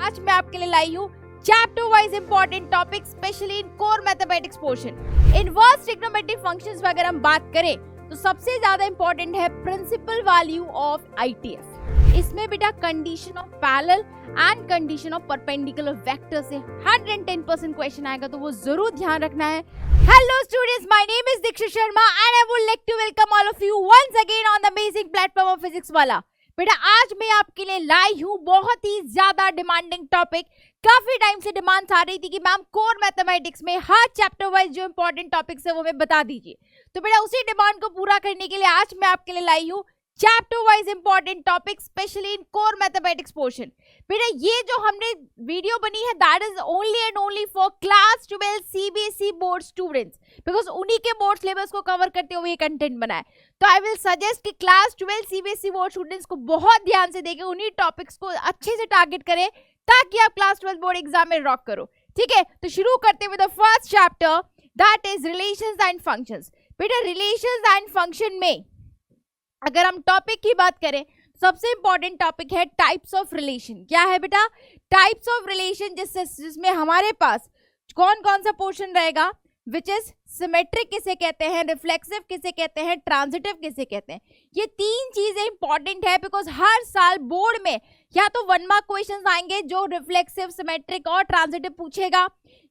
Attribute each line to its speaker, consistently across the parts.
Speaker 1: आज मैं आपके लिए लाई हूँ chapter wise important topic specially in core mathematics portion. Inverse trigonometric functions वगैरह हम बात करें तो सबसे ज्यादा इंपॉर्टेंट है प्रिंसिपल वैल्यू ऑफ आईटीएफ। इसमें बेटा condition of parallel and condition of perpendicular vector से 110% क्वेश्चन आएगा, तो वो जरूर ध्यान रखना है। Hello students, my name is Dikshit Sharma and I would like to welcome all of you once again on the amazing platform of Physics Wallah. बेटा आज मैं आपके लिए लाई हूँ बहुत ही ज्यादा डिमांडिंग टॉपिक। काफी टाइम से डिमांड्स आ रही थी कि मैम कोर मैथमेटिक्स में हर चैप्टर वाइज जो इंपॉर्टेंट टॉपिक्स है वो हमें बता दीजिए। तो बेटा उसी डिमांड को पूरा करने के लिए आज मैं आपके लिए लाई हूँ chapter wise important topic specially in core mathematics portion. बेटा ये जो हमने वीडियो बनी है that is only and only for class 12 CBSE board students, because उन्हीं के बोर्ड सिलेबस को कवर करते हुए ये कंटेंट बना है। तो आई विल सजेस्ट कि क्लास 12 सीबीएसई बोर्ड स्टूडेंट्स को बहुत ध्यान से देखें, उन्हीं टॉपिक्स को अच्छे से टारगेट करें ताकि आप क्लास 12 बोर्ड एग्जाम में रॉक करो। ठीक है, तो शुरू करते हुए the first chapter that is relations and functions. बेटा रिलेशंस एंड फंक्शन में अगर हम टॉपिक की बात करें सबसे इंपॉर्टेंट टॉपिक है टाइप्स ऑफ रिलेशन। क्या है बेटा? टाइप्स ऑफ रिलेशन, जिसमें हमारे पास कौन कौन सा पोर्शन रहेगा, विच इज सिमेट्रिक किसे कहते हैं, रिफ्लेक्सिव किसे कहते हैं, ट्रांजिटिव किसे कहते हैं। ये तीन चीजें इंपॉर्टेंट है बिकॉज हर साल बोर्ड में या तो 1 मार्क क्वेश्चंस आएंगे जो रिफ्लेक्सिव, सिमेट्रिक और ट्रांजिटिव पूछेगा,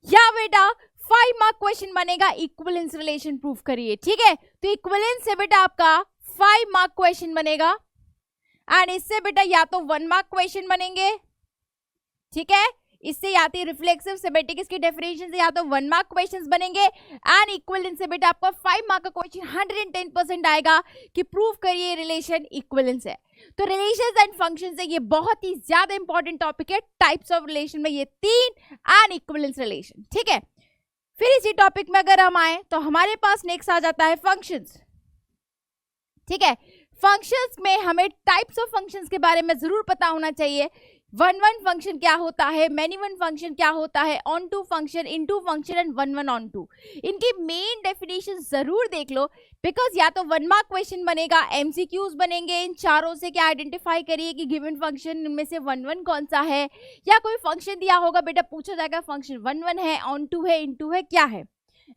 Speaker 1: या बेटा 5 मार्क क्वेश्चन बनेगा इक्विवेलेंस रिलेशन प्रूफ करिए। ठीक है, तो इक्विवेलेंस से बेटा आपका 5 मार्क क्वेश्चन बनेगा एंड इससे बेटा या तो 1 मार्क क्वेश्चन बनेंगे। ठीक है, इससे या तो रिफ्लेक्सिव, सिमेट्रिक इसकी डेफिनेशन से या तो 1 मार्क क्वेश्चंस बनेंगे एंड इक्विवेलेंस से बेटा आपका 5 मार्क का क्वेश्चन 110% आएगा कि प्रूफ करिए रिलेशन इक्विवेलेंस है। तो रिलेशंस एंड फंक्शंस है, ये बहुत ही ज्यादा इंपॉर्टेंट टॉपिक है। टाइप्स ऑफ रिलेशन में ये 3 एंड इक्विवेलेंस रिलेशन। ठीक है, फिर इसी टॉपिक में अगर हम आए तो हमारे पास नेक्स्ट आ जाता है फंक्शंस। ठीक है, फंक्शंस में हमें टाइप्स ऑफ फंक्शंस के बारे में जरूर पता होना चाहिए। वन फंक्शन क्या होता है, मैनी वन फंक्शन क्या होता है, onto function, into function and one onto. इनकी मेन डेफिनेशन जरूर देख लो बिकॉज या तो 1 मार्क क्वेश्चन बनेगा, एमसीक्यूज बनेंगे। इन चारों से क्या आइडेंटिफाई करिए कि गिवन फंक्शन इनमें से वन कौन सा है, या कोई फंक्शन दिया होगा बेटा पूछा जाएगा फंक्शन वन है, ऑन टू है, इन टू है, क्या है,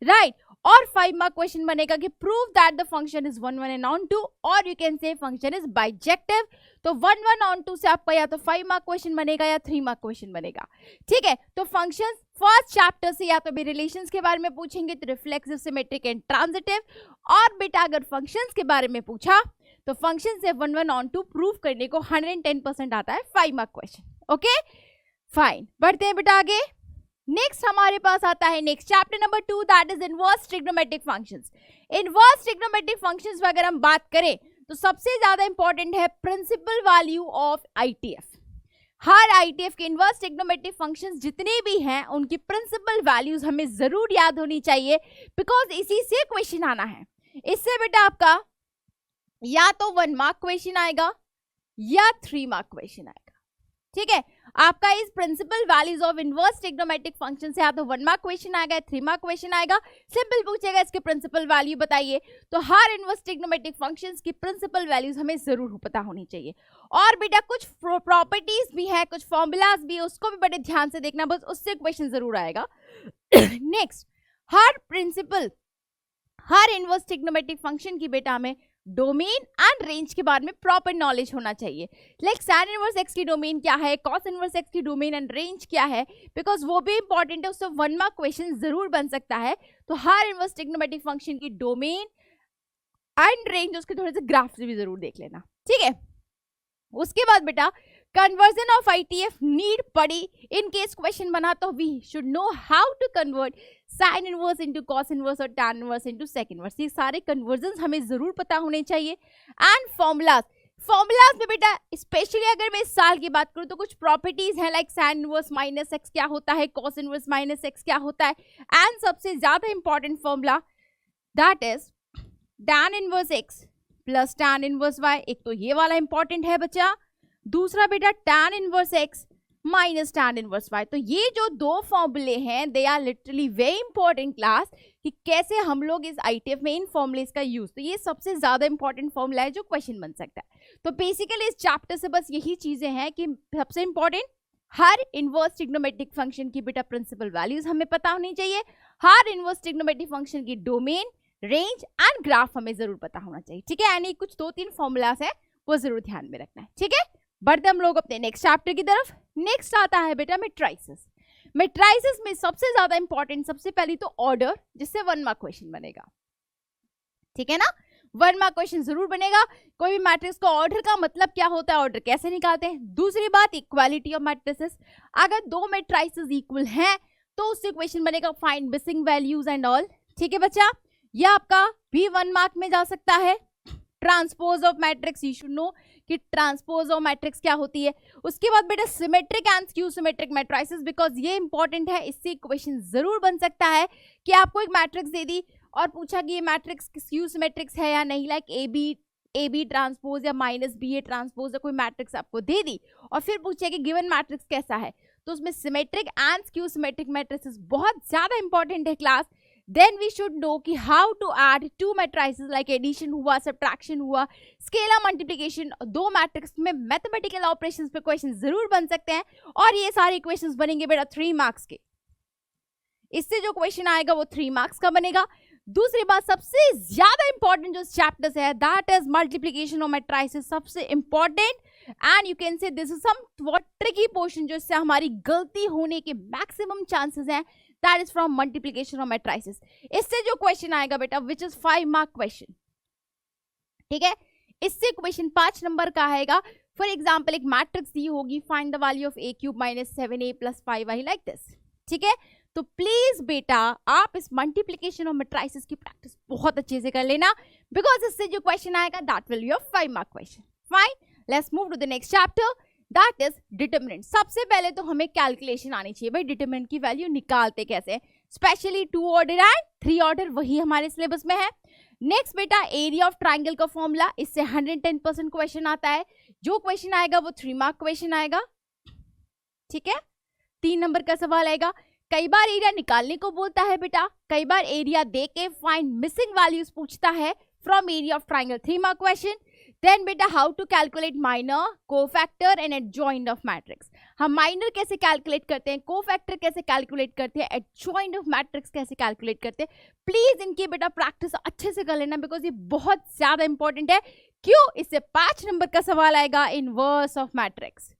Speaker 1: राइट। और 5 मार्क क्वेश्चन बनेगा कि prove that the function is one and onto, और you can say function is bijective. तो वन ऑन टू से आपका या तो 5 मार्क क्वेश्चन बनेगा या 3 मार्क क्वेश्चन बनेगा। ठीक है, तो फंक्शंस फर्स्ट चैप्टर से या तो भी रिलेशंस के बारे में पूछेंगे तो रिफ्लेक्सिव, सिमेट्रिक एंड ट्रांजिटिव, और बेटा अगर फंक्शंस के बारे में पूछा तो फंक्शन से वन ऑन टू प्रूव करने को 110% आता है 5 मार्क क्वेश्चन। ओके फाइन, बढ़ते हैं बेटा आगे। नेक्स्ट हमारे पास आता है next chapter number 2 that is inverse trigonometric functions. Inverse trigonometric functions वगैरह हम बात करें तो सबसे ज्यादा इंपॉर्टेंट है प्रिंसिपल वैल्यू ऑफ आईटीएफ। हर आईटीएफ के इनवर्स ट्रिग्नोमेट्रिक फंक्शंस जितने भी हैं उनकी प्रिंसिपल वैल्यूज हमें जरूर याद होनी चाहिए बिकॉज इसी से क्वेश्चन आना है। इससे बेटा आपका या तो 1 मार्क क्वेश्चन आएगा या 3 मार्क क्वेश्चन आएगा। ठीक है, आपका इस principal values of inverse trigonometric function से या तो 1 मार्क क्वेश्चन आएगा, 3 मार्क क्वेश्चन आएगा। सिंपल पूछेगा इसके प्रिंसिपल वैल्यू बताइए, तो हर इनवर्स ट्रिग्नोमेट्रिक फंक्शंस की प्रिंसिपल वैल्यूज हमें जरूर पता होनी चाहिए। और बेटा कुछ प्रॉपर्टीज भी है, कुछ फॉर्मूलाज भी है, उसको भी बड़े ध्यान से देखना, बस उससे क्वेश्चन जरूर आएगा। नेक्स्ट, हर इनवर्स ट्रिग्नोमेट्रिक फंक्शन की बेटा हमें डोमेन एंड रेंज के बारे में प्रॉपर नॉलेज होना चाहिए। लाइक साइन इनवर्स एक्स की डोमेन क्या है, कॉस इनवर्स एक्स की डोमेन एंड रेंज क्या है, बिकॉज वो भी इंपॉर्टेंट है, उससे 1 मार्क क्वेश्चन जरूर बन सकता है। तो हर इनवर्स ट्रिग्नोमेट्रिक फंक्शन की डोमेन एंड रेंज, उसके थोड़े से ग्राफ से भी जरूर देख लेना। ठीक है, उसके बाद बेटा कन्वर्जन ऑफ आईटीएफ नीड पड़ी इन केस क्वेश्चन बना तो we should know how to convert sine inverse into cos inverse और tan inverse into sec inverse. ये सारे कन्वर्जन हमें जरूर पता होने चाहिए। एंड फॉर्मूलाज में बेटा स्पेशली अगर मैं इस साल की बात करूं तो कुछ प्रॉपर्टीज हैं like sine inverse minus x क्या होता है, कॉस इनवर्स माइनस एक्स क्या होता है, एंड सबसे ज्यादा important formula that is tan inverse x plus tan inverse y. एक तो ये वाला इंपॉर्टेंट है बच्चा, दूसरा बेटा tan inverse x minus tan inverse y. तो ये जो 2 फॉर्मूले हैं they are literally very important class कि कैसे हम लोग इस आईटीएफ में इन फॉर्मूलेस का यूज, तो ये सबसे ज्यादा इंपॉर्टेंट फॉर्मूला है जो क्वेश्चन बन सकता है। तो बेसिकली इस चैप्टर से बस यही चीजें हैं कि सबसे इंपॉर्टेंट हर इनवर्स ट्रिग्नोमेट्रिक फंक्शन की बेटा प्रिंसिपल वैल्यूज हमें पता होनी चाहिए, हर इनवर्स ट्रिग्नोमेट्रिक फंक्शन की डोमेन, रेंज एंड ग्राफ हमें जरूर पता होना चाहिए, ठीक है। यानी कुछ 2-3 फॉर्मूलाज है वो जरूर ध्यान में रखना है, ठीक है। बढ़ते हम लोग अपने नेक्स्ट चैप्टर की तरफ। नेक्स्ट आता है बेटा मेट्राइसिस। मेट्राइसिस में सबसे ज्यादा इंपॉर्टेंट, सबसे पहली तो ऑर्डर, जिससे 1 मार्क क्वेश्चन बनेगा, ठीक है ना। 1 मार्क क्वेश्चन जरूर बनेगा। कोई भी मैट्रिक्स का ऑर्डर का मतलब क्या होता है, ऑर्डर कैसे निकालते हैं। दूसरी बात इक्वालिटी ऑफ मैट्रिसेस, अगर 2 मैट्रिसेस इक्वल हैं तो उससे क्वेश्चन बनेगा find missing values and all, ठीक है बच्चा। यह आपका भी 1 मार्क में जा सकता है। Transpose of matrix, you should no कि ट्रांसपोज ऑफ मैट्रिक्स क्या होती है। उसके बाद बेटा symmetric and skew symmetric matrices, because ये इंपॉर्टेंट है, इससे क्वेश्चन जरूर बन सकता है कि आपको एक मैट्रिक्स दे दी और पूछा कि ये मैट्रिक्स स्क्यू सिमेट्रिक्स है या नहीं, लाइक ए बी ट्रांसपोज या माइनस बी ए ट्रांसपोज या कोई मैट्रिक्स आपको दे दी और फिर पूछे कि गिवन मैट्रिक्स कैसा है, तो उसमें symmetric and skew symmetric matrices बहुत ज्यादा इंपॉर्टेंट है class. Then we should know कि how to add 2 matrices like addition हुआ, subtraction हुआ, scalar multiplication, 2 मैट्रिक्स में मैथमेटिकल ऑपरेशंस पे क्वेश्चन जरूर बन सकते हैं और ये सारे क्वेश्चंस बनेंगे बेटा 3 मार्क्स के। इससे जो क्वेश्चन आएगा वो 3 मार्क्स का बनेगा। दूसरी बात सबसे ज्यादा इंपॉर्टेंट जो चैप्टर्स है that is multiplication of matrices, सबसे important and you can say this is some tricky portion जो इससे हमारी गलती होने के मैक्सिमम चांसेस हैं, that is from multiplication of matrices. इससे जो क्वेश्चन आएगा बेटा विच इज 5 मार्क क्वेश्चन, ठीक है। इससे क्वेश्चन 5 नंबर का आएगा। फॉर एग्जाम्पल एक मैट्रिक्स दी होगी, find the value of a cube minus 7a plus 5i like this, ठीक है। तो प्लीज बेटा आप इस मल्टीप्लिकेशन ऑफ मैट्रिसेस की प्रैक्टिस बहुत अच्छे से कर लेना, बिकॉज इससे जो क्वेश्चन आएगा that will be your 5 mark question. Fine, let's move to the next chapter, that is determinant. सबसे पहले तो हमें कैलकुलेशन आनी चाहिए भाई, डिटरमिनेंट की वैल्यू निकालते कैसे, स्पेशली 2 ऑर्डर एंड 3 ऑर्डर, वही हमारे सिलेबस में है। नेक्स्ट बेटा एरिया ऑफ ट्राइंगल का फॉर्मूला, इससे 110% क्वेश्चन आता है। जो क्वेश्चन आएगा वो 3 मार्क क्वेश्चन आएगा, ठीक है। 3 नंबर का सवाल आएगा। कई बार एरिया निकालने को बोलता है बेटा, कई बार एरिया दे के फाइंड मिसिंग वैल्यूज पूछता है from area of triangle, 3 mark question. Then बेटा how to calculate minor, cofactor and adjoint of matrix. हम माइनर कैसे कैलकुलेट करते हैं, कोफैक्टर कैसे कैलकुलेट करते हैं, एडजॉइंट ऑफ मैट्रिक्स कैसे कैलकुलेट करते हैं। प्लीज इनकी बेटा प्रैक्टिस अच्छे से कर लेना, बिकॉज ये बहुत ज्यादा इंपॉर्टेंट है। क्यों, इससे 5 नंबर का सवाल आएगा इनवर्स ऑफ मैट्रिक्स।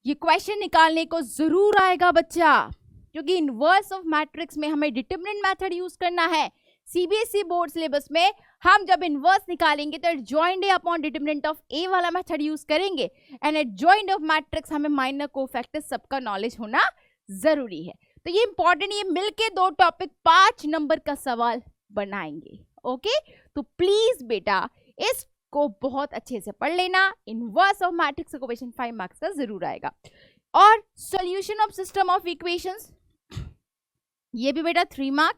Speaker 1: ये क्वेश्चन निकालने को जरूर आएगा बच्चा, क्योंकि इनवर्स ऑफ मैट्रिक्स में हमें डिटरमिनेंट मेथड यूज करना है। सीबीएसई बोर्ड सिलेबस में हम जब इनवर्स निकालेंगे तो adjoint A upon determinant of A वाला मेथड यूज करेंगे, एंड एडजॉइंट ऑफ मैट्रिक्स हमें माइनर कोफैक्टर सबका नॉलेज होना जरूरी है। तो ये इंपॉर्टेंट, ये मिलके 2 टॉपिक 5 नंबर का सवाल बनाएंगे, ओके। तो प्लीज बेटा इसको बहुत अच्छे से पढ़ लेना, इनवर्स ऑफ मैट्रिक्स का क्वेश्चन 5 मार्क्स का जरूर आएगा। और solution of system of equations, ये भी बेटा 3 मार्क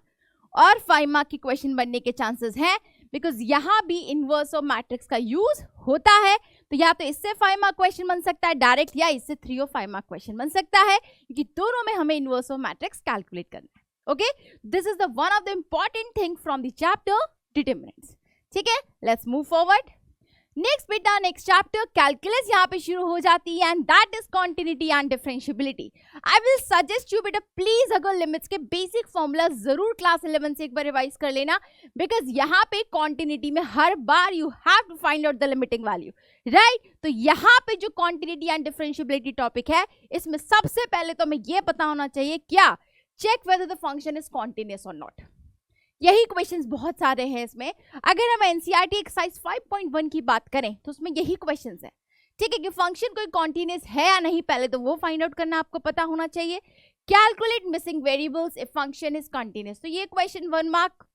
Speaker 1: और 5 मार्क की क्वेश्चन बनने के चांसेस हैं, बिकॉज यहां भी इनवर्स ऑफ मैट्रिक्स का यूज होता है। तो या तो इससे 5 मार्क क्वेश्चन बन सकता है डायरेक्ट, या इससे 3 और 5 मार्क क्वेश्चन बन सकता है, क्योंकि दोनों में हमें इनवर्स ऑफ मैट्रिक्स कैलकुलेट करना है, okay. This is the one of the important thing from the chapter determinants, ठीक है। Let's move forward. नेक्स्ट बेटा नेक्स्ट चैप्टर कैलकुलस यहाँ पे शुरू हो जाती है, and that is continuity and differentiability. I will suggest you बेटा प्लीज अगर लिमिट्स के बेसिक फॉर्मूला जरूर क्लास 11 से एक बार रिवाइज कर लेना, बिकॉज यहाँ पे कॉन्टिन्यूटी में हर बार you have to find out the limiting value, right. तो यहाँ पे जो कॉन्टिन्यूटी एंड डिफरेंशिएबिलिटी टॉपिक है, इसमें सबसे पहले तो हमें यह पता होना चाहिए क्या, check whether the function is continuous और नॉट। यही क्वेश्चंस बहुत सारे हैं इसमें। अगर हम एनसीईआरटी एक्सरसाइज 5.1 की बात करें तो उसमें यही क्वेश्चंस है, ठीक है, कि फंक्शन कोई कॉन्टिन्यूअस है या नहीं, पहले तो वो फाइंड आउट करना आपको पता होना चाहिए। Calculate missing variables if function is continuous, तो ये क्वेश्चन 1 मार्क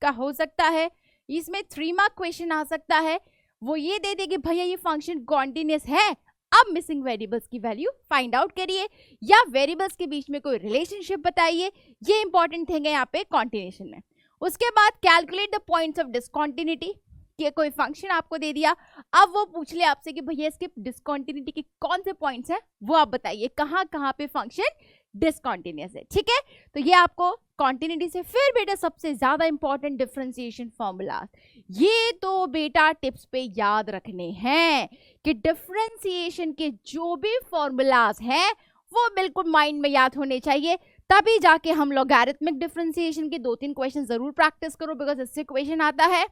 Speaker 1: का हो सकता है, इसमें 3 मार्क क्वेश्चन आ सकता है। वो ये दे दे कि भैया ये फंक्शन कॉन्टिन्यूअस है, अब मिसिंग वेरिएबल्स की वैल्यू फाइंड आउट करिए, या वेरिएबल्स के बीच में कोई रिलेशनशिप बताइए। ये इंपॉर्टेंट थिंग है यहाँ पे कॉन्टिन्यूएशन में। उसके बाद calculate the points of discontinuity, कि कोई फंक्शन आपको दे दिया, अब वो पूछ ले आपसे कि भैया इसके डिसकंटिन्यूटी के कौन से पॉइंट्स हैं, वो आप बताइए कहाँ कहाँ पे फंक्शन डिसकंटिन्यूअस है, ठीक है। तो ये आपको कॉन्टिन्यूटी से, फिर बेटा सबसे ज्यादा इंपॉर्टेंट डिफरेंशिएशन फॉर्मूला, ये तो बेटा टिप्स पे याद रखने हैं कि डिफरेंशिएशन के जो भी फॉर्मूलाज हैं वो बिल्कुल माइंड में याद होने चाहिए, तभी जाके हम लॉगरिथमिक डिफरेंशिएशन के 2-3 क्वेश्चन जरूर प्रैक्टिस करो, बिकॉज इससे क्वेश्चन आता है।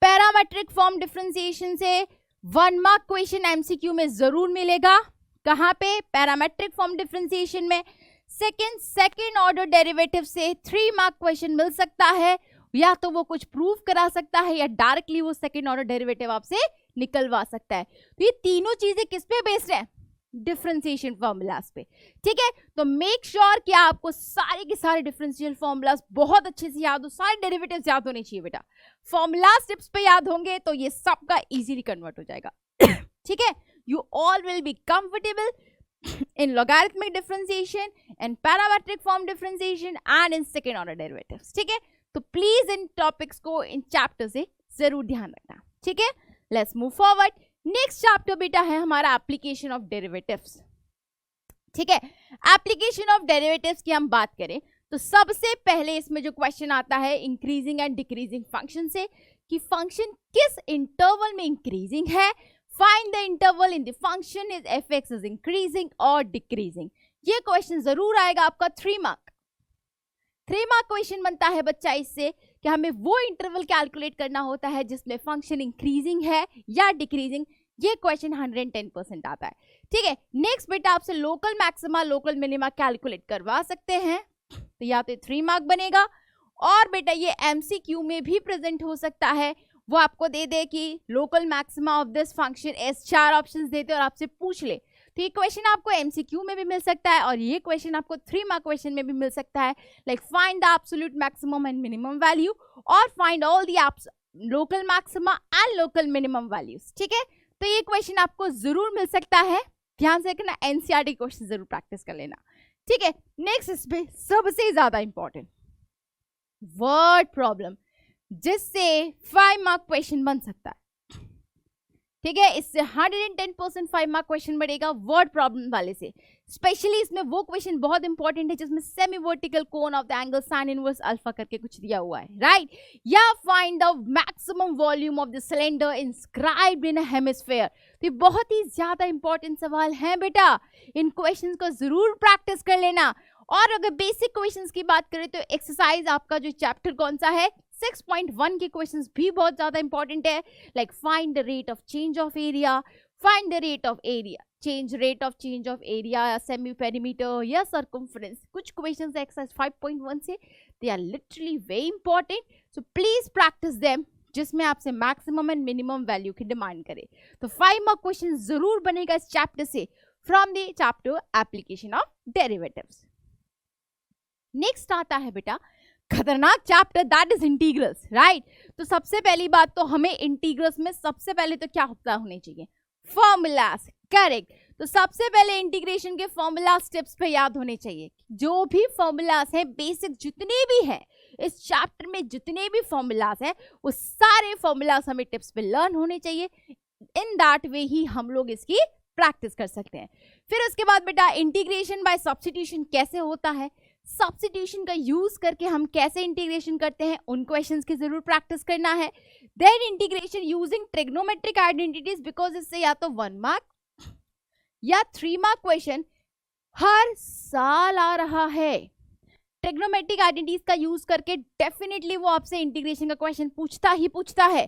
Speaker 1: पैरामेट्रिक फॉर्म डिफरेंशिएशन से 1 मार्क क्वेश्चन एमसीक्यू में जरूर मिलेगा। कहाँ पे? पैरामेट्रिक फॉर्म डिफरेंशिएशन में। सेकेंड ऑर्डर डेरिवेटिव से 3 मार्क क्वेश्चन मिल सकता है, या तो वो कुछ प्रूव करा सकता है या डायरेक्टली वो सेकेंड ऑर्डर डेरिवेटिव आपसे निकलवा सकता है। तो ये तीनों चीजें किस पे बेस्ड है? डिफरेंशिएशन फॉर्मूलाज पे। ठीक है, तो मेक श्योर कि आपको सारे के सारे डिफरेंशियल फॉर्मूलाज बहुत अच्छे से याद हो, सारे डेरिवेटिव्स याद होने चाहिए बेटा। फॉर्मूलाज टिप्स पे याद होंगे तो ये सबका इजीली कन्वर्ट हो जाएगा। ठीक है, you all will be comfortable in logarithmic differentiation and parametric form differentiation and in second order derivatives। ठीक है, तो प्लीज इन टॉपिक्स को इन चैप्टर से जरूर ध्यान रखना। ठीक है, let's move forward. Next chapter बेटा है हमारा एप्लीकेशन ऑफ डेरिवेटिव्स। ठीक है, एप्लीकेशन ऑफ डेरिवेटिव्स की हम बात करें तो सबसे पहले इसमें जो क्वेश्चन आता है इंक्रीजिंग एंड डिक्रीजिंग फंक्शन से, कि फंक्शन किस इंटरवल में इंक्रीजिंग है। Find the interval in the function is fx is increasing और डिक्रीजिंग। ये क्वेश्चन जरूर आएगा आपका 3 मार्क। 3 मार्क क्वेश्चन बनता है बच्चा इससे कि हमें वो इंटरवल कैलकुलेट करना होता है जिसमें फंक्शन इंक्रीजिंग है या डिक्रीजिंग। ये क्वेश्चन 110% आता है। ठीक है, नेक्स्ट बेटा आपसे local maxima local minima calculate करवा सकते हैं, तो या तो 3 मार्क बनेगा, और बेटा ये एमसीक्यू में भी प्रेजेंट हो सकता है। वो आपको दे दे कि local maxima of this function S 4 options देते और आपसे पूछ ले, तो ये क्वेश्चन आपको एमसीक्यू में भी मिल सकता है और ये क्वेश्चन आपको 3 मार्क क्वेश्चन में भी मिल सकता है। Like find the absolute maximum and minimum value और find all the local maxima and local minimum values. ठीक है, तो ये क्वेश्चन आपको जरूर मिल सकता है। ध्यान से रखना, एनसीईआरटी क्वेश्चन जरूर प्रैक्टिस कर लेना। ठीक है, नेक्स्ट इस पे सबसे ज्यादा इंपॉर्टेंट वर्ड प्रॉब्लम, जिससे 5 मार्क क्वेश्चन बन सकता है। ठीक है, इससे 110% 5 मार्क क्वेश्चन बढ़ेगा वर्ड प्रॉब्लम वाले से। स्पेशली इसमें वो क्वेश्चन बहुत इंपॉर्टेंट है जिसमें semi vertical cone of the angle sine inverse alpha करके कुछ दिया हुआ है, राइट। या find the maximum volume of the cylinder inscribed in a hemisphere. तो ये बहुत ही ज्यादा इंपॉर्टेंट सवाल है बेटा, इन क्वेश्चंस को जरूर प्रैक्टिस कर लेना। और अगर बेसिक क्वेश्चंस की बात करें तो एक्सरसाइज आपका जो चैप्टर कौन सा है 6.1 के क्वेश्चंस भी बहुत ज्यादा इंपॉर्टेंट है। Like find the rate of change of area, find the rate of area rate of change of area, semi perimeter या सर्कमफ्रेंस। कुछ क्वेश्चंस एक्सरसाइज 5.1 से, they are literally very important, so please practice them, जिसमें आपसे maximum and minimum value की demand करे। तो 5 mark question जरूर बनेगा इस चैप्टर से, from the chapter application of derivatives. Next आता है बेटा खतरनाक chapter, that is integrals, right. तो सबसे पहली बात तो हमें इंटीग्रल्स में सबसे पहले तो क्या होता होने चाहिए, फॉर्मूलाज, करेक्ट। तो सबसे पहले इंटीग्रेशन के फॉर्मूलाज टिप्स पे याद होने चाहिए। जो भी फॉर्मूलाज हैं बेसिक जितने भी हैं इस चैप्टर में, जितने भी फॉर्मूलाज हैं वो सारे फॉर्मूलाज हमें टिप्स पे लर्न होने चाहिए। इन दैट वे ही हम लोग इसकी प्रैक्टिस कर सकते हैं। फिर उसके बाद बेटा इंटीग्रेशन बाय सब्स्टिट्यूशन कैसे होता है, सब्स्टिट्यूशन का यूज करके हम कैसे इंटीग्रेशन करते हैं, उन क्वेश्चंस की जरूर प्रैक्टिस करना है। Then integration using trigonometric identities, because इससे या तो 1 मार्क या 3 मार्क क्वेश्चन हर साल आ रहा है। ट्रिग्नोमेट्रिक आइडेंटिटीज का यूज करके डेफिनेटली वो आपसे इंटीग्रेशन का क्वेश्चन पूछता ही पूछता है।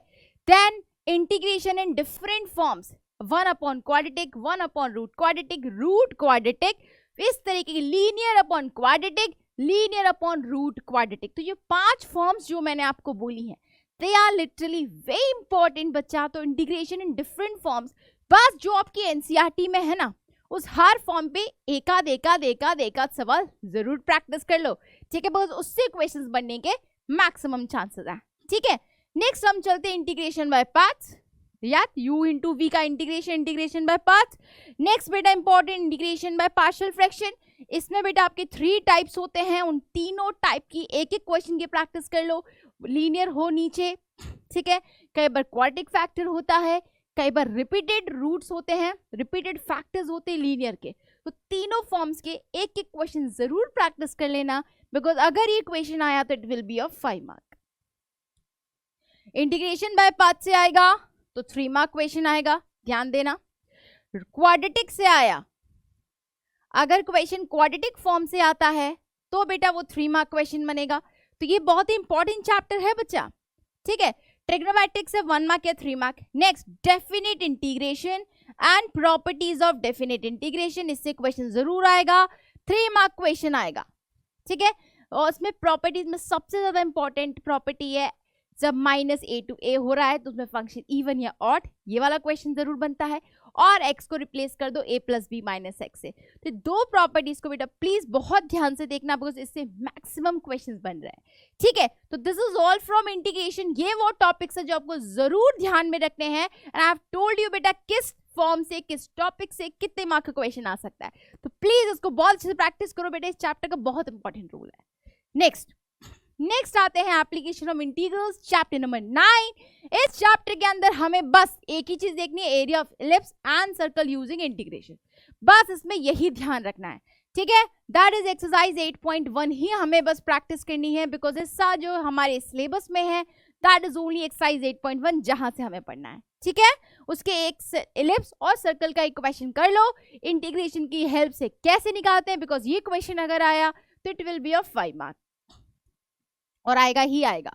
Speaker 1: Then integration in different forms, 1 upon quadratic, 1 upon root quadratic, root quadratic, इस तरीके की linear upon quadratic, linear upon root quadratic. तो ये 5 फॉर्म्स जो मैंने आपको बोली हैं they are literally very important बच्चा। तो इंटीग्रेशन इन डिफरेंट फॉर्म्स, बस जो आपकी एनसीईआरटी में है ना उस हर फॉर्म पे एकाध सवाल जरूर प्रैक्टिस कर लो। ठीक है, बस उससे क्वेश्चंस बनने के मैक्सिमम चांसेस हैं। ठीक है, नेक्स्ट हम चलते हैं इंटीग्रेशन बाय पार्ट्स, या u इंटू वी का इंटीग्रेशन बाय पार्ट्स। नेक्स्ट बेटा important integration by partial fraction. इसमें बेटा आपके 3 टाइप्स होते हैं, उन तीनों टाइप की एक एक क्वेश्चन की प्रैक्टिस कर लो। लीनियर हो नीचे, ठीक है, कई बार क्वाड्रेटिक फैक्टर होता है, कई बार रिपीटेड रूट्स होते हैं, रिपीटेड फैक्टर्स होते हैं लीनियर के। तो तीनों फॉर्म्स के एक एक क्वेश्चन जरूर प्रैक्टिस कर लेना, बिकॉज अगर ये क्वेश्चन आया तो it will be of 5 mark. Integration by part से आएगा तो 3 मार्क क्वेश्चन आएगा, ध्यान देना। क्वाड्रेटिक से आया अगर क्वेश्चन क्वाड्रेटिक फॉर्म से आता है तो बेटा वो 3 मार्क क्वेश्चन बनेगा। तो ये बहुत ही इंपॉर्टेंट चैप्टर है बच्चा, ठीक है। ट्रिग्नोमेट्रिक्स है 1 मार्क या 3 mark. Next, definite integration and properties of definite integration, इससे क्वेश्चन जरूर आएगा, 3 मार्क क्वेश्चन आएगा, ठीक है। और उसमें प्रॉपर्टीज में सबसे ज्यादा इंपॉर्टेंट प्रॉपर्टी है, जब -a to a हो रहा है तो उसमें फंक्शन इवन या ऑड, ये वाला क्वेश्चन जरूर बनता है। और x को रिप्लेस कर दो a + b - x से। तो दो प्रॉपर्टीज को बेटा प्लीज बहुत ध्यान से देखना, बिकॉज इससे मैक्सिमम क्वेश्चंस बन रहे हैं, ठीक है। तो this is all from integration. ये वो टॉपिक्स है जो आपको जरूर ध्यान में रखने हैं। And I have told you बेटा किस फॉर्म से, किस टॉपिक से कितने मार्क का क्वेश्चन आ सकता है। तो प्लीज इसको बहुत अच्छे से प्रैक्टिस करो बेटा, इस चैप्टर का बहुत इंपॉर्टेंट रूल है। नेक्स्ट आते हैं application of integrals, chapter number 9। इस चैप्टर के अंदर हमें बस एक ही चीज देखनी है, area of ellipse and circle using integration. बस इसमें यही ध्यान रखना है, ठीक है। दैट इज एक्सरसाइज 8.1 ही हमें बस प्रैक्टिस करनी है, बिकॉज ऐसा जो हमारे सिलेबस में है दैट इज ओनली एक्सरसाइज 8.1 जहां से हमें पढ़ना है, ठीक है। उसके एक इलिप्स और सर्कल का एक क्वेश्चन कर लो, इंटीग्रेशन की हेल्प से कैसे निकालते हैं, बिकॉज ये क्वेश्चन अगर आया तो it will be of 5 mark, और आएगा ही आएगा,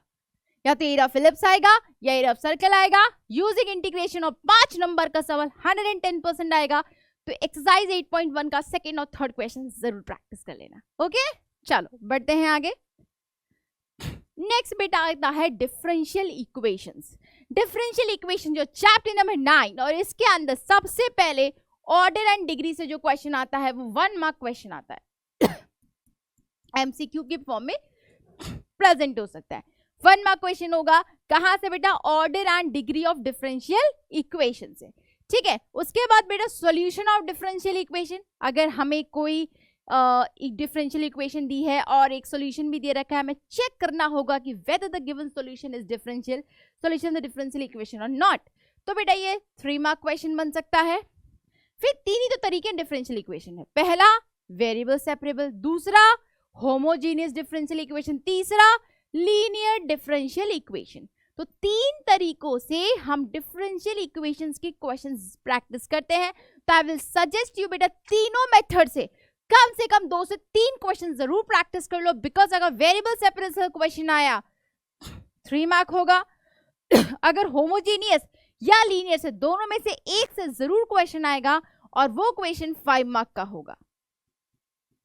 Speaker 1: या तो एरिया ऑफ इलिप्स आएगा या एरिया ऑफ सर्कल आएगा। यूजिंग इंटीग्रेशन और 5 नंबर का सवाल 110% आएगा। तो एक्सरसाइज 8.1 का सेकंड और थर्ड क्वेश्चन जरूर प्रैक्टिस कर लेना, ओके। चलो बढ़ते हैं आगे। नेक्स्ट बेटा आता है डिफरेंशियल इक्वेशंस। डिफरेंशियल इक्वेशन जो चैप्टर नंबर 9, और इसके अंदर सबसे पहले ऑर्डर एंड डिग्री से जो क्वेश्चन आता है वो 1 मार्क क्वेश्चन आता है, एमसीक्यू के फॉर्म में प्रेजेंट हो सकता है। 1 मार्क क्वेश्चन होगा कहां से बेटा, order and degree of differential equation से, ठीक है। उसके बाद बेटा सॉल्यूशन ऑफ डिफरेंशियल इक्वेशन, अगर हमें कोई एक डिफरेंशियल इक्वेशन दी है और एक सॉल्यूशन भी दे रखा है, हमें चेक करना होगा कि whether the given solution is differential solution the differential equation और नॉट। तो बेटा ये 3 मार्क क्वेश्चन बन सकता है। फिर 3 ही तो तरीके डिफरेंशियल इक्वेशन है, पहला वेरिएबल सेपरेबल, दूसरा होमोजेनियस डिफरेंशियल इक्वेशन, तीसरा लीनियर डिफरेंशियल इक्वेशन। तो 3 तरीकों से हम डिफरेंशियल इक्वेशंस की क्वेश्चंस प्रैक्टिस करते हैं। तो आई विल सजेस्ट यू बेटा तीनों मेथड से कम 2 से 3 क्वेश्चन जरूर प्रैक्टिस कर लो, बिकॉज अगर वेरिएबल सेपरेबल क्वेश्चन आया 3 मार्क होगा, अगर होमोजेनियस या लीनियर से दोनों में से एक से जरूर क्वेश्चन आएगा और वो क्वेश्चन 5 मार्क का होगा।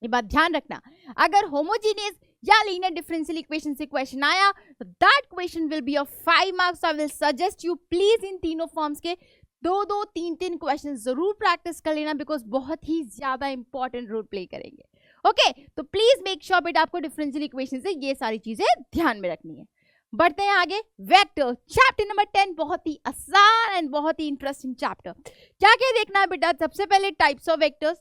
Speaker 1: ये बात ध्यान रखना, अगर होमोजेनियस या लीनियर डिफरेंशियल इक्वेशन से क्वेश्चन आया तो that question will be of 5 marks. I will suggest you please in तीनों फॉर्म्स के 2-2, 3-3 क्वेश्चन जरूर प्रैक्टिस कर लेना, बिकॉज बहुत ही ज्यादा इंपॉर्टेंट रोल प्ले करेंगे, ओके। तो प्लीज मेक श्योर बेटा आपको डिफरेंशियल इक्वेशन से ये सारी चीजें ध्यान में रखनी है। बढ़ते हैं आगे, वेक्टर चैप्टर नंबर 10, बहुत ही आसान एंड बहुत ही इंटरेस्टिंग चैप्टर। क्या क्या देखना है बेटा, सबसे पहले टाइप्स ऑफ वेक्टर्स,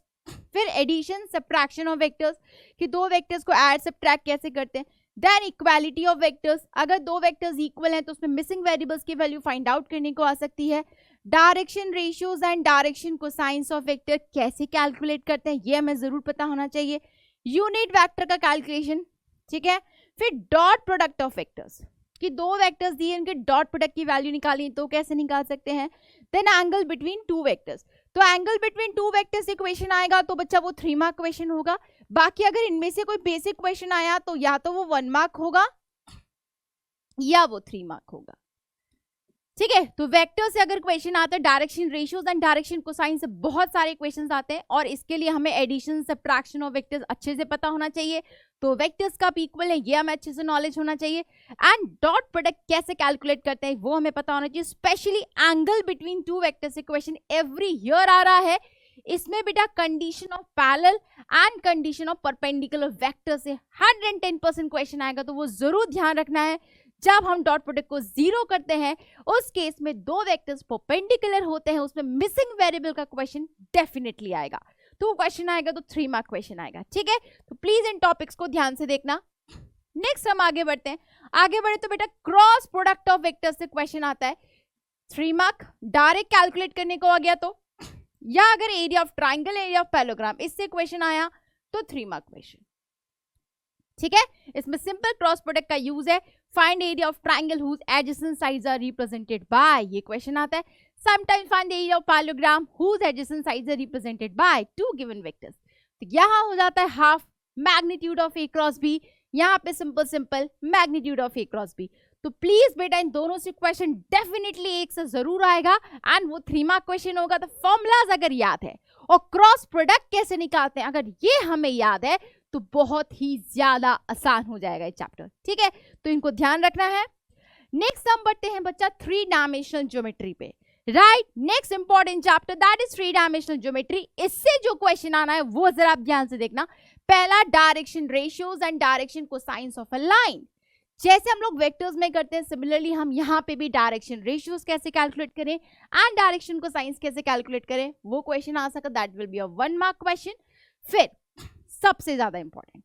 Speaker 1: फिर एडिशन सब्ट्रैक्शन ऑफ वेक्टर्स कि 2 वेक्टर्स को ऐड सब्ट्रैक्ट कैसे करते हैं, देन इक्वालिटी ऑफ वेक्टर्स, अगर 2 वेक्टर्स इक्वल हैं तो उसमें मिसिंग वेरिएबल्स की वैल्यू फाइंड आउट करने को आ सकती है, direction ratios and direction cosines of vector कैसे कैलकुलेट करते हैं ये हमें जरूर पता होना चाहिए, यूनिट वेक्टर का कैलकुलेशन, ठीक है। फिर डॉट प्रोडक्ट ऑफ वेक्टर्स कि 2 वेक्टर्स दिए उनके डॉट प्रोडक्ट की वैल्यू निकाली तो कैसे निकाल सकते हैं, देन एंगल बिटवीन 2 वेक्टर्स, तो एंगल बिटवीन 2 वेक्टर्स से क्वेश्चन आएगा तो बच्चा वो 3 मार्क क्वेश्चन होगा। बाकी अगर इनमें से कोई बेसिक क्वेश्चन आया तो या तो वो 1 मार्क होगा या वो 3 मार्क होगा, ठीक है। तो वेक्टर से अगर क्वेश्चन आता है, direction ratios and direction cosine से बहुत सारे क्वेश्चंस आते हैं और इसके लिए हमें एडिशन सब्ट्रैक्शन ऑफ वेक्टर्स अच्छे से पता होना चाहिए। तो वेक्टर्स का इक्वल है ये हमें अच्छे से नॉलेज होना चाहिए, एंड डॉट प्रोडक्ट कैसे कैलकुलेट करते हैं वो हमें पता होना चाहिए। स्पेशली एंगल बिटवीन 2 वेक्टर्स से क्वेश्चन एवरी ईयर आ रहा है, इसमें बेटा condition of parallel and condition of perpendicular vector से 110% क्वेश्चन आएगा। तो वो जरूर ध्यान रखना है, जब हम डॉट प्रोडक्ट को 0 करते हैं उस केस में 2 वेक्टर्स परपेंडिकुलर होते हैं, उसमें मिसिंग वेरिएबल का क्वेश्चन डेफिनेटली आएगा। तो क्वेश्चन आएगा तो 3 मार्क क्वेश्चन आएगा, ठीक है। तो प्लीज इन टॉपिक्स को ध्यान से देखना। नेक्स्ट हम आगे बढ़ते हैं, आगे बढ़े तो बेटा क्रॉस प्रोडक्ट ऑफ वेक्टर्स से क्वेश्चन आता है 3 मार्क, डायरेक्ट कैलकुलेट करने को आ गया तो, या अगर area of triangle area of parallelogram इससे क्वेश्चन आया तो 3 मार्क क्वेश्चन, ठीक है। इसमें सिंपल क्रॉस प्रोडक्ट का यूज है, find area of triangle whose adjacent sides are represented by, ये क्वेश्चन आता है। Sometimes find the area of parallelogram whose adjacent sides are represented by 2 given vectors. तो यहाँ हो जाता है half magnitude of a cross b, यहाँ पे simple simple magnitude of a cross b. तो प्लीज बेटा इन दोनों से क्वेश्चन डेफिनेटली एक से जरूर आएगा एंड वो 3 मार्क क्वेश्चन होगा। तो फॉर्मूलाज अगर याद है और क्रॉस प्रोडक्ट कैसे निकालते हैं अगर ये हमें याद है तो बहुत ही ज्यादा आसान हो जाएगा ये चैप्टर, ठीक है। तो इनको ध्यान रखना है। नेक्स्ट हम बढ़ते हैं बच्चा 3 डायमेंशनल ज्योमेट्री पे, right. Next important chapter that is 3 dimensional geometry. इससे जो क्वेश्चन आना है वो जरा आप ध्यान से देखना। पहला direction ratios and direction cosines of a line. जैसे हम लोग वेक्टर्स में करते हैं सिमिलरली हम यहाँ पे भी डायरेक्शन रेशियोज कैसे कैलकुलेट करें एंड डायरेक्शन कोसाइंस कैसे कैलकुलेट करें वो क्वेश्चन आ सकता, that will be a 1 mark question. फिर सबसे ज्यादा important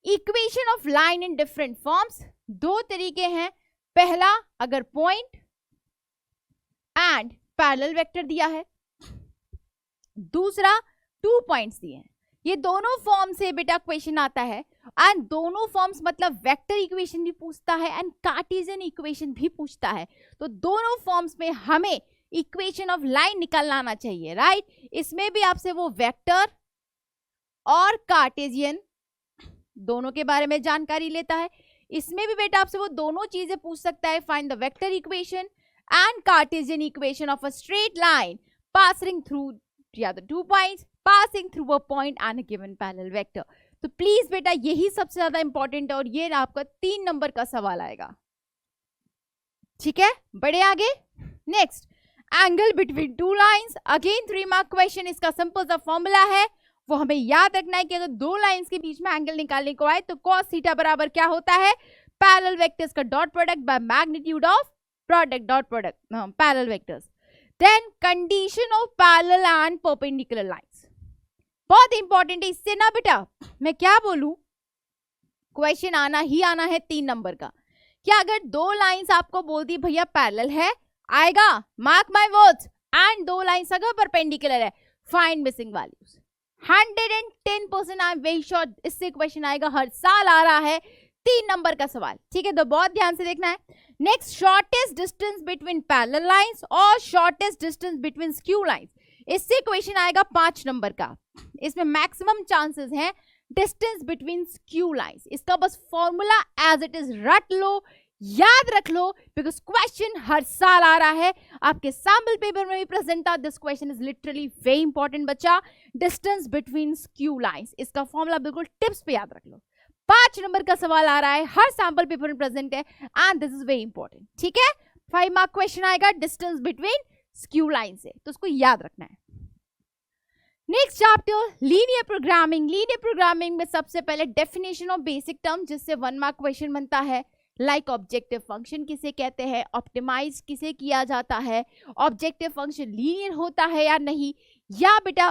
Speaker 1: equation of line in different forms. 2 तरीके हैं, पहला अगर पॉइंट एंड पैरेलल वेक्टर दिया है, दूसरा 2 पॉइंट्स दिए हैं। ये दोनों फॉर्म से बेटा क्वेश्चन आता है एंड दोनों फॉर्म्स मतलब वेक्टर इक्वेशन भी पूछता है एंड कार्टेशियन इक्वेशन भी पूछता है। तो दोनों फॉर्म्स में हमें इक्वेशन ऑफ लाइन निकालना आना चाहिए, राइट। इसमें भी आपसे वो वेक्टर और कार्टेशियन दोनों के बारे में जानकारी लेता है। इसमें भी बेटा आपसे वो दोनों चीजें पूछ सकता है, find the vector equation and Cartesian equation of a straight line passing through या the 2 points passing through a point and a given parallel vector. तो प्लीज बेटा यही सबसे ज्यादा इंपॉर्टेंट है और ये आपका 3 नंबर का सवाल आएगा, ठीक है। बढ़े आगे। Next angle between 2 lines, again 3 mark question. इसका सिंपल सा फॉर्मूला है वो हमें याद रखना है कि अगर 2 लाइंस के बीच में एंगल निकालने को आए तो cos थीटा बराबर क्या होता है, पैरेलल वेक्टर्स का dot product by magnitude of product dot product parallel vectors. Then condition of parallel and perpendicular lines बहुत इंपॉर्टेंट है। इससे ना बेटा मैं क्या बोलूं क्वेश्चन आना ही आना है 3 नंबर का। क्या अगर 2 लाइंस आपको बोल दी भैया पैरेलल है आएगा, mark my words, and 2 lines अगर परपेंडिकुलर है find missing values. 110% I am very sure इससे क्वेश्चन आएगा, हर साल आ रहा है 3 नंबर का सवाल, ठीक है। तो बहुत ध्यान से देखना है। Next shortest distance between parallel lines और shortest distance between skew lines. इससे क्वेश्चन आएगा 5 नंबर का। इसमें मैक्सिमम चांसेस हैं डिस्टेंस बिटवीन स्क्यू लाइंस। इसका बस फॉर्मूला एज इट इज रट लो, याद रख लो, बिकॉज क्वेश्चन हर साल आ रहा है आपके सैंपल पेपर में भी प्रेजेंट था। This question is literally very important बच्चा, डिस्टेंस बिटवीन स्क्यू लाइंस। इसका फॉर्मूला बिल्कुल टिप्स पे याद रख लो। 5 नंबर का सवाल आ रहा है, हर सैंपल पेपर में प्रेजेंट है and this is very important, ठीक है। 5 मार्क क्वेश्चन आएगा डिस्टेंस बिटवीन स्क्यू लाइन से, तो उसको याद रखना है। Next chapter linear programming. Linear programming में सबसे पहले डेफिनेशन ऑफ बेसिक टर्म जिससे 1 मार्क क्वेश्चन बनता है। लाइक ऑब्जेक्टिव फंक्शन किसे कहते हैं, ऑप्टिमाइज किसे किया जाता है, ऑब्जेक्टिव फंक्शन लीनियर होता है या नहीं, या बेटा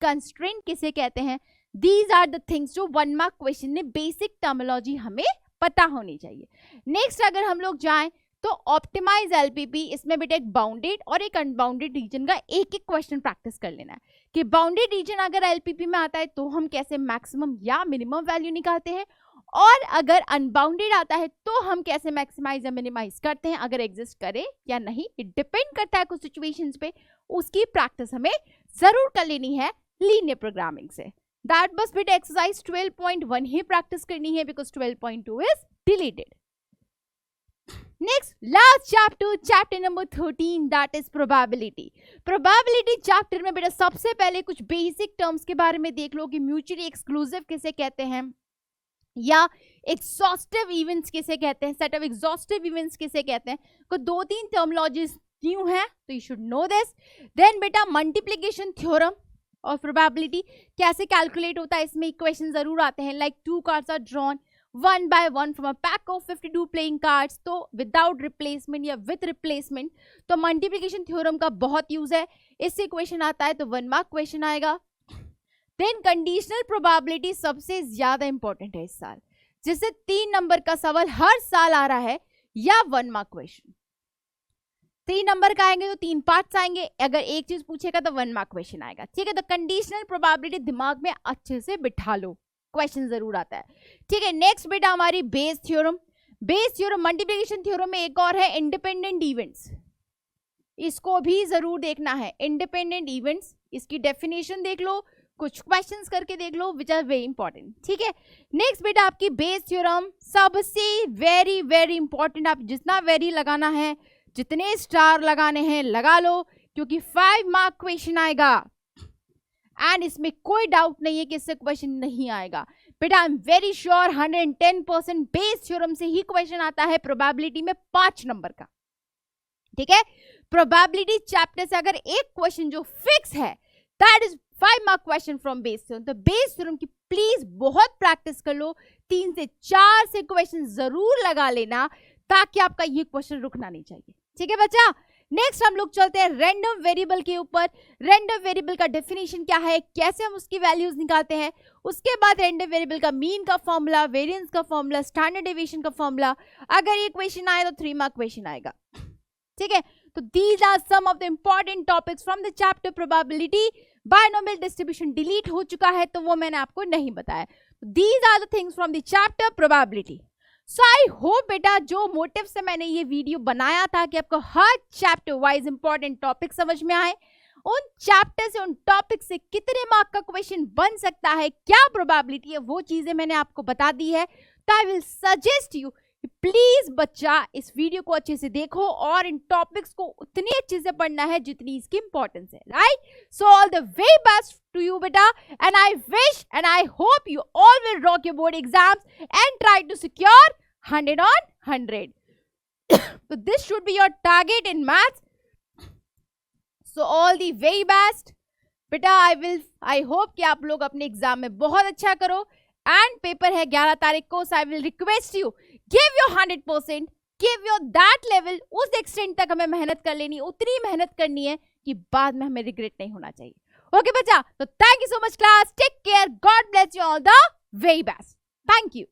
Speaker 1: कंस्ट्रेंट किसे कहते हैं। दीज आर द थिंग्स जो 1 मार्क क्वेश्चन में बेसिक टर्मिनोलॉजी हमें पता होनी चाहिए। नेक्स्ट अगर हम लोग जाएं तो ऑप्टिमाइज एलपीपी, इसमें बेटा एक बाउंडेड और एक अनबाउंडेड रीजन का एक एक क्वेश्चन प्रैक्टिस कर लेना है कि बाउंडेड रीजन अगर एलपीपी में आता है तो हम कैसे मैक्सिमम या मिनिमम वैल्यू निकालते हैं, और अगर अनबाउंडेड आता है तो हम कैसे मैक्सिमाइज या मिनिमाइज करते हैं, अगर एग्जिस्ट करे या नहीं। इट डिपेंड करता है कुछ सिचुएशंस पे, उसकी प्रैक्टिस हमें जरूर कर लेनी है लीनियर प्रोग्रामिंग से। दैट बस बेटा एक्सरसाइज 12.1 ही प्रैक्टिस करनी है because 12.2 is deleted. Next last chapter, chapter number 13 that is probability. Probability chapter में बेटा सबसे पहले कुछ बेसिक टर्म्स के बारे में देख लो कि म्यूचुअली एक्सक्लूसिव किसे कहते हैं या एग्जॉस्टिव इवेंट्स किसे कहते हैं, सेट ऑफ एग्जॉस्टिव इवेंट्स किसे कहते हैं। को 2-3 टर्मिनोलॉजीज न्यू है तो you should know this. Then बेटा मल्टीप्लिकेशन थ्योरम और प्रोबेबिलिटी कैसे कैलकुलेट होता है, इसमें इक्वेशन जरूर आते हैं। Like 2 cards are drawn 1 by 1 from a pack of 52 playing cards, तो विदाउट रिप्लेसमेंट या विथ रिप्लेसमेंट, तो मल्टीप्लिकेशन थ्योरम का बहुत यूज है। इससे क्वेश्चन आता है तो 1 मार्क क्वेश्चन आएगा। देन कंडीशनल प्रोबेबिलिटी सबसे ज्यादा इंपॉर्टेंट है इस साल, जिससे 3 नंबर का सवाल हर साल आ रहा है या 1 मार्क क्वेश्चन। 3 नंबर का आएंगे तो 3 पार्ट्स आएंगे, अगर एक चीज पूछेगा तो 1 मार्क क्वेश्चन आएगा, ठीक है। तो कंडीशनल प्रोबेबिलिटी दिमाग में अच्छे से बिठा लो, क्वेश्चन जरूर आता है, ठीक है। नेक्स्ट बेटा हमारी Bayes theorem. Bayes theorem multiplication theorem में एक और है इंडिपेंडेंट इवेंट्स, इसको भी जरूर देखना है। इंडिपेंडेंट इवेंट्स, इसकी डेफिनेशन देख लो, कुछ क्वेश्चंस करके देख लो विच आर वेरी इंपॉर्टेंट, ठीक है। नेक्स्ट बेटा आपकी बेस थ्योरम, सबसे वेरी वेरी इंपॉर्टेंट। आप जितना वेरी लगाना है, जितने स्टार लगाने हैं लगा लो, क्योंकि 5 मार्क क्वेश्चन आएगा एंड इसमें कोई डाउट नहीं है कि इससे क्वेश्चन नहीं आएगा बेटा। I am very sure 110% Bayes theorem से ही क्वेश्चन आता है प्रोबेबिलिटी में 5 नंबर का, ठीक है। प्रोबेबिलिटी चैप्टर से अगर एक क्वेश्चन जो फिक्स है that is 5 mark question from Bayes theorem. तो बेस थ्योरम की प्लीज बहुत प्रैक्टिस कर लो, 3 से 4 से क्वेश्चन जरूर लगा लेना ताकि आपका ये क्वेश्चन रुकना नहीं चाहिए, ठीक है बच्चा। नेक्स्ट हम लोग चलते हैं रैंडम वेरिएबल के ऊपर। रैंडम वेरिएबल का डेफिनेशन क्या है, कैसे हम उसकी वैल्यूज निकालते हैं, उसके बाद रैंडम वेरिएबल का मीन का फॉर्मूला, वेरिएंस का फॉर्मूला, स्टैंडर्ड डेविएशन का फॉर्मूला। अगर ये क्वेश्चन आए तो 3 मार्क क्वेश्चन आएगा, ठीक है। तो these are some of the important topics from the chapter probability. Binomial distribution delete हो चुका है तो वो मैंने आपको नहीं बताया। These are the things from the chapter probability. So I hope बेटा जो मोटिव से मैंने ये वीडियो बनाया था कि आपको हर चैप्टर वाइज इंपॉर्टेंट टॉपिक समझ में आए, उन चैप्टर से, उन टॉपिक से कितने मार्क का क्वेश्चन बन सकता है, क्या प्रोबेबिलिटी है, वो चीजें मैंने आपको बता दी है। तो आई विल सजेस्ट यू प्लीज बच्चा इस वीडियो को अच्छे से देखो और इन टॉपिक्स को उतनी अच्छे से पढ़ना है जितनी इसकी इंपॉर्टेंस है, right. So all the very best to you beta, and I wish and I hope you all will rock your board exams and try to secure 100 on 100. So this should be your target in maths. So all the very best बेटा। I hope कि आप लोग अपने exam में बहुत अच्छा करो and paper है 11 तारीख को। So I will request you give your 100%, give your that level। उस एक्सटेंट तक हमें मेहनत कर लेनी, उतनी मेहनत करनी है कि बाद में हमें रिग्रेट नहीं होना चाहिए। ओके बच्चा, तो thank you so much class, take care, God bless you all the very best, thank you.